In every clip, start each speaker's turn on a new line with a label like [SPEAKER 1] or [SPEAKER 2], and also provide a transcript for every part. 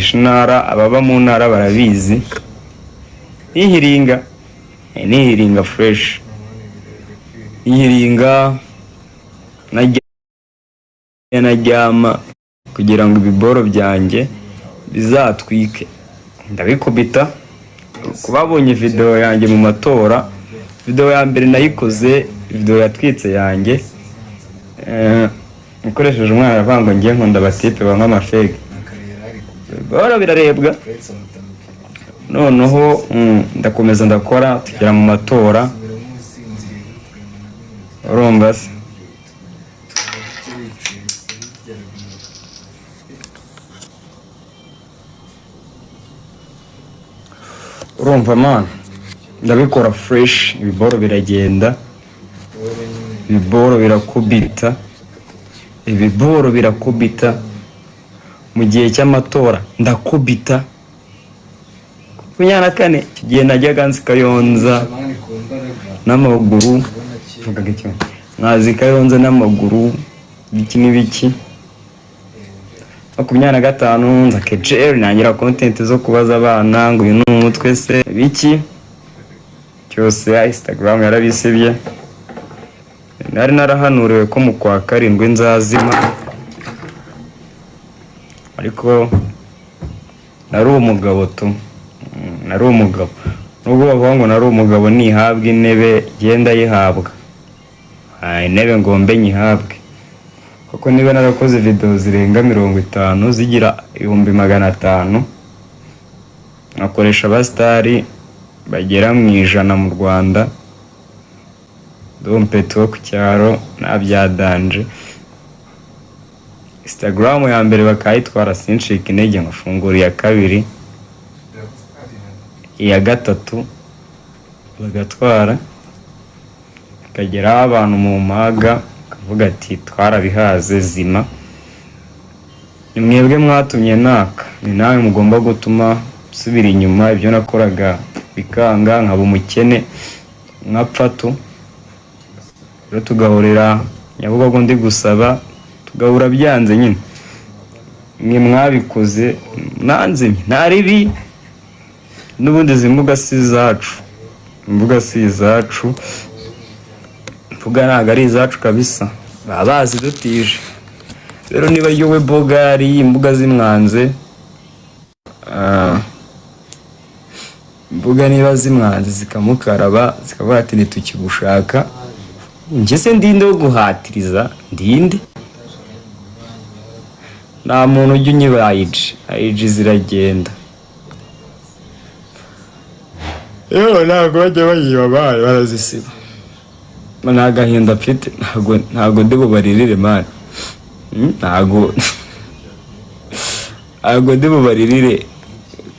[SPEAKER 1] kumenyekanisha intara, ababa mu ntara barabizi. Nihiringa fresh, nihiringa naryama kugira ngo ibiboro byanjye bizatwike. Ndabikubita. Kubabonye video yanjye mu matora, video ya mbere nayikoze, video yatwitse yanjye, nkoresheje umwana aravango ngiye nkunda batipe bamwe amafege. Bora birarebwa. Noneho ndakomeza ndakora tugera mu matora. Urumva se? Urumva man, ndabikora fresh, ibiboro biragenda, ibiboro birakubita, mu gihe cy'amatora ndakubita. 24 kigiye najyaga nzi Kayonza n'amaguru, vugaga cyane nkazi Kayonza n'amaguru biki n'ibiki. 25 nza KJR nangira content zo kubaza abana ngo uyu n'umutwe se biki cyose. Instagram yarabisebye, nari narahanuriwe ko mu kwa 7 nzazima, ariko nari umugabo tu, nari umugabo. Nubwo bavuga ngo nari umugabo nihabwa intebe genda yihabwa, intebe ngombe nyihabwe, kuko niba narakoze video zirenga 50 zigira 1500, nakoresha abastari bagera mu 100 mu Rwanda, dompeto ku cyaro nabyadanje. Instagram ya mbere bakayitwara sinshika intege, ngafungura iya kabiri, iya gatatu bagatwara, kagera abantu mu maga kavuga ati twarabihaze zima. Ni mwebwe mwatumye naka, ni nawe mugomba gutuma subira inyuma. Ibyo nakoraga bikanga, nkaba umukene nkapfa tu. Rero tugahorera Nyabugogo ndi gusaba, tugahura byanze nyine. Mwe mwabikoze nanze ntaribi, n'ubundi zimbuga si zacu, imbuga si zacu, mvuga ntago ari izacu kabisa, babazi dutije. Rero niba yowe bogari imbuga zimwanze, imbuga niba zimwanze zikamukaraba zikavuga ati ntitukigushaka, njye se ndinde wo guhatiriza, ndinde? Nta muntu ujya unyiba ayiji ziragenda. Ntabwo bajya bayiba barazisiba. Nagahinda mfite, ntabwo ndi bubaririre mani, ntabwo ndi bubaririre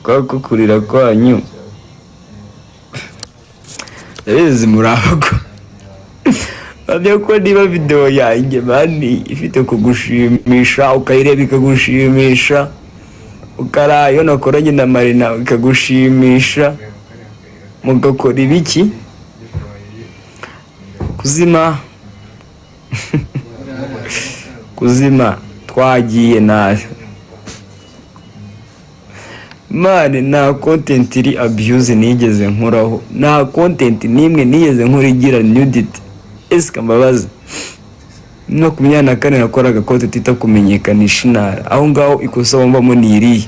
[SPEAKER 1] kwa kukurira kwanyu. Ndabizi murabago babyo ko niba video yanjye mani ifite kugushimisha, ukayireba ikagushimisha, ukarayo nakoranye na Marina ikagushimisha, mugakora ibiki kuzima twagiye nayo mani. Nta content iri abuse nigeze nkuraho, nta content nimwe nigeze nkora igira nudity. Eska mbabaza 24 nakoraga content itakumenyekanisha intara, aho ngaho ikosa wambamo niriye.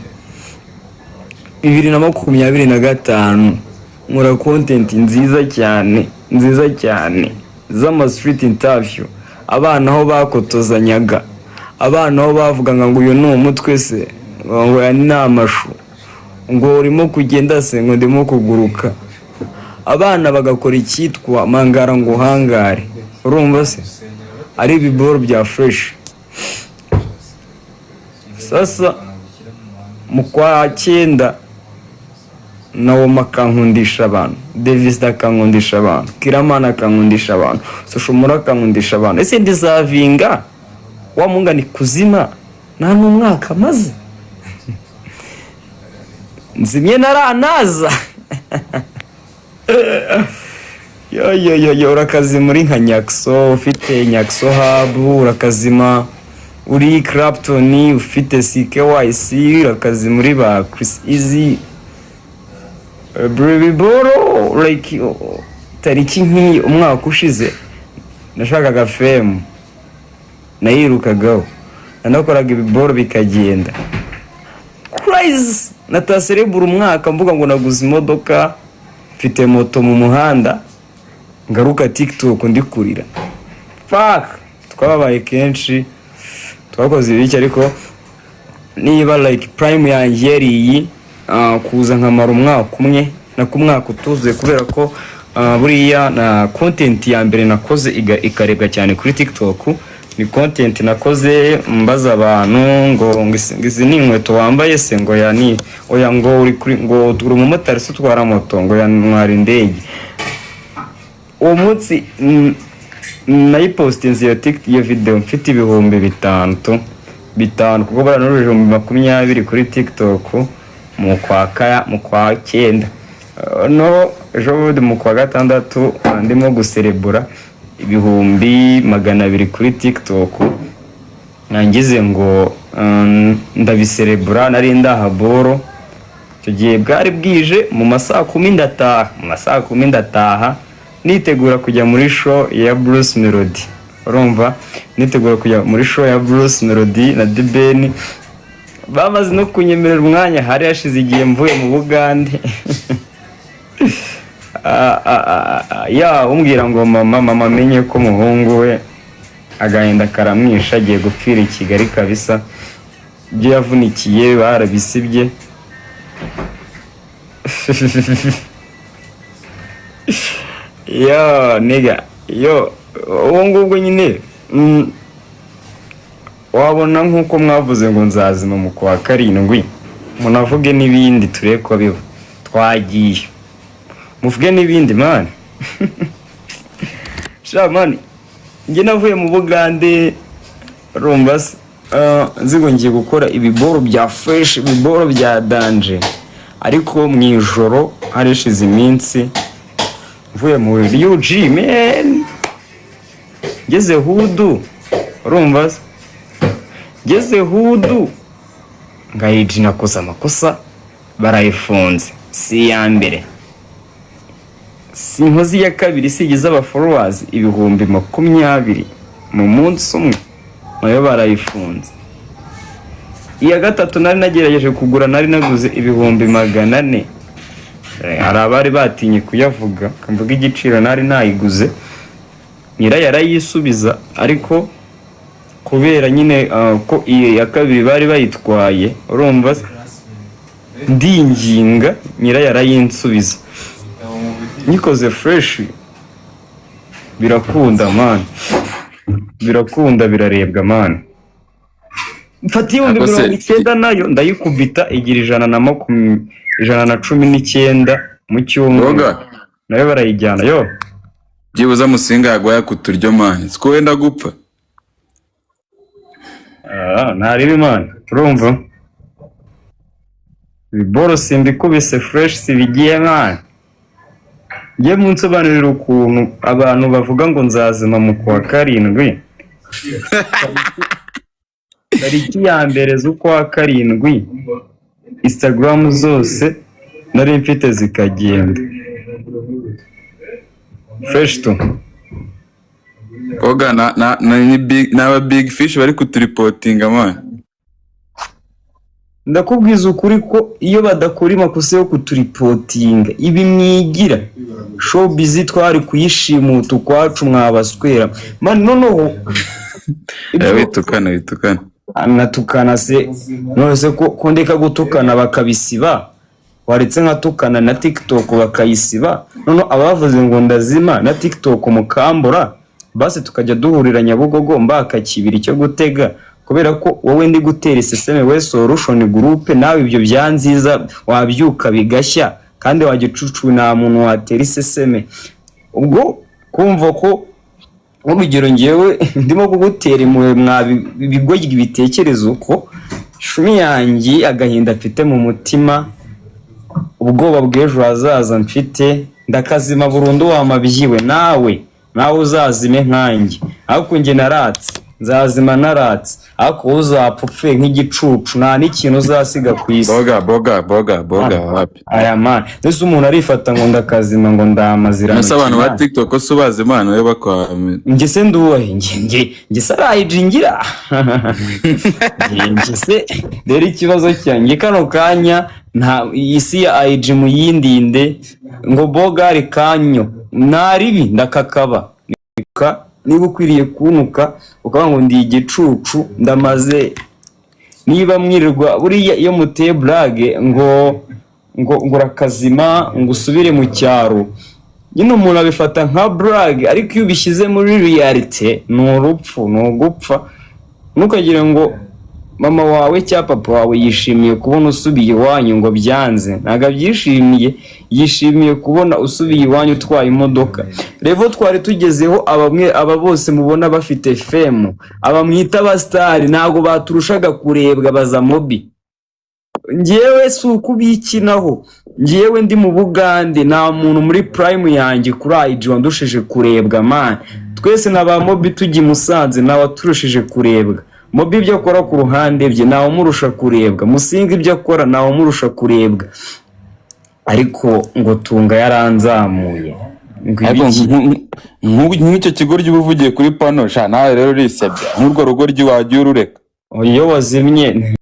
[SPEAKER 1] 2025 nkora content nziza cyane z'ama street interview, abana aho bakotozanyaga, abana aho bavuga ngo uyu ni umutwe se, ngo ya ni amashu, ngo urimo kugenda se, ngo ndimo kuguruka. Abana bagakora icyitwa mangara ngo hangare. Urumva se ari ibiboro bya fresh. Sasa mu kwa 9 nawo makankundisha abantu, Davis akankundisha abantu, Kiramana akankundisha abantu, Soshomura akankundisha abantu. Ese ndizavinga wa munga ni kuzima nta n'umwaka maze nzimye naranaza. Yo urakazima muri nka Nyakso, ufite Nyakso hub, urakazima uri Clapton, ufite CKYC, akazi muri ba Chris Easy, Boro like tariki nk'iyi umwaka ushize nashakaga fame nayirukagaho nanakoraga ibiboro bikagenda crazy nataserebura umwaka mvuga ngo naguze imodoka mfite moto mu muhanda ngaruka TikTok ndikurira fuck twababaye kenshi twakoze ibiki ariko niba like prime yanjye yari kuza nkamara umwaka umwe nakumwaka utuzuye kubera ko buriya na content ya mbere nakoze ikarebwa cyane kuri TikTok ni content nakoze mbaza abantu ngo ngizi ni inkweto wambaye se ngo ya ni oya ngo uri kuri ngo turi umumotari se twara moto ngo ya ntwara indege uwo munsi nayipostinze iyo video mfite ibihumbi bitanu kuko baranuruje mu 20 kuri TikTok mu kwa cyenda no ejo mu kwa gatandatu ndimo guserebura ibihumbi 200 kuri TikTok nangize ngo ndabiserebura nari ndahaboro icyo gihe bwari bwije mu masaha 10 ndataha nitegura kujya muri show ya Bruce Melody urumva nitegura kujya muri show ya Bruce Melody na The Ben bamaze no kunyemerera umwanya hari hashize igihe mvuye mu Bugande ya umbwira ngo mama amenye ko muhungu we agahinda karamwisha agiye gupfira i Kigali kabisa ibyo yavunikiye barabisibye yo nigga yo uwo ngubwo nyine wabona nkuko mwavuze ngo nzazima mu kwa karindwi munavuge n'ibindi turebe ko biba twagiye muvuge n'ibindi man sha man nge navuye mu Bugande Rumbas nzigo ngiye gukora ibiboro bya fresh ibiboro bya danger ariko mu ijoro harishize iminsi mvuye mu UG man ngeze Hudu Rumbas ngeze Hudu ngayiji nakoze amakosa barayifunze si ya mbere sinkozi ya kabiri sigize aba followers ibihumbi 20 mu munsi umwe nayo barayifunze iya gatatu nari nagerageje kugura nari naguze ibihumbi 400 hari abari batinye kuyavuga kamvuga igiciro nari nayiguze nyira yarayisubiza ariko kubera nyine ko iyo ya kabiri bari bayitwaye urumva ndinginga nyira yarayinsubiza nikoze fresh birakunda man birakunda birarebwa man mfatiye 119 nayo ndayikubita igira 119 mu cyumweru nayo barayijyana yo
[SPEAKER 2] byibuza musinga yagwaya kuturyo man siko wenda gupfa
[SPEAKER 1] ntaribi man urumva biboro simbikubise fresh sibigiye man ngiye munsobanurira ukuntu abantu bavuga ngo nzazima mu kwa karindwi tariki ya mbere z'ukwa karindwi Instagram zose nari mfite zikagenda fresh to
[SPEAKER 2] oga na big fish bari kuturipotinga man
[SPEAKER 1] ndakubwiza ukuri ko iyo badakora amakosa yo kuturipotinga ibi mwigira show busy twari kuyishimuta ukwacu mwabaswera man noneho
[SPEAKER 2] bitukana
[SPEAKER 1] anatukana se nose ko ndeka gutukana bakabisiba waretse nkatukana na TikTok bakayisiba none abavuze ngo ndazima na TikTok mukambura base tukajya duhurira Nyabugogo mbaka kibiri cyo gutega kubera ko wowe ndi gutera iseseme we solution group nawe ibyo byanziza wabyuka bigashya kandi wagicucu nta muntu watera iseseme ubwo kumva ko urugero ngewe ndimo kugutera imwe mwabigoryi ibitekerezo ko shumi yanjye agahinda mfite mu mutima ubwoba bw'ejo hazaza mfite ndakazima burundu wamabyiwe nawe uzazime nkanjye ariko nge naratse nzazima naratse ariko wowe uzapfa upfuye nk'igicucu nta n'ikintu uzasiga ku isi.
[SPEAKER 2] boga wapi
[SPEAKER 1] aya mani mbese umuntu arifata ngo ndakazima ngo ndamazirana.
[SPEAKER 2] mbese abantu ba TikTok so bazi imana we bakwa
[SPEAKER 1] njye se nduwahe njye se arayijingira njye se rero ikibazo cyanjye kano kanya nta isi ya IG muyindinde ngo bogari kanyo naribi ndakakaba niba ukwiriye kunuka ukavuga ngo ndi igicucu ndamaze. Niba mwirirwa buriya iyo muteye blague ngo urakazima ngo usubire mu cyaro, nyine umuntu abifata nka blague, ariko iyo ubishyize muri reality ni urupfu, ni ugupfa. Ntukagire ngo mama wawe cyangwa papa wawe yishimiye kubona usubiye iwanyu ngo byanze, ntabwo abyishimiye, yishimiye kubona usubiye iwanyu utwaye imodoka. Revo twari tugezeho aba bose mubona bafite fame, aba mwita abasitari ntabwo baturushaga kurebwa baza mobi. Njyewe si ukubikinaho, njyewe ndi mu Bugande nta muntu muri prime yanjye kuri IG wandushije kurebwa man. Twese n'aba mobi tujya i Musanze nawe waturushije kurebwa. Mobi ibyo akora ku ruhande bye nawe umurusha kurebwa, Musinga ibyo akora nawe umurusha kurebwa, ariko ngo Tunga yaranzamuye
[SPEAKER 2] nk'icyo kigo ry'ubuvugiye kuri pano sha nawe rero urisebya nk'urwo rugo ry'iwagiye urureka
[SPEAKER 1] iyo wazimye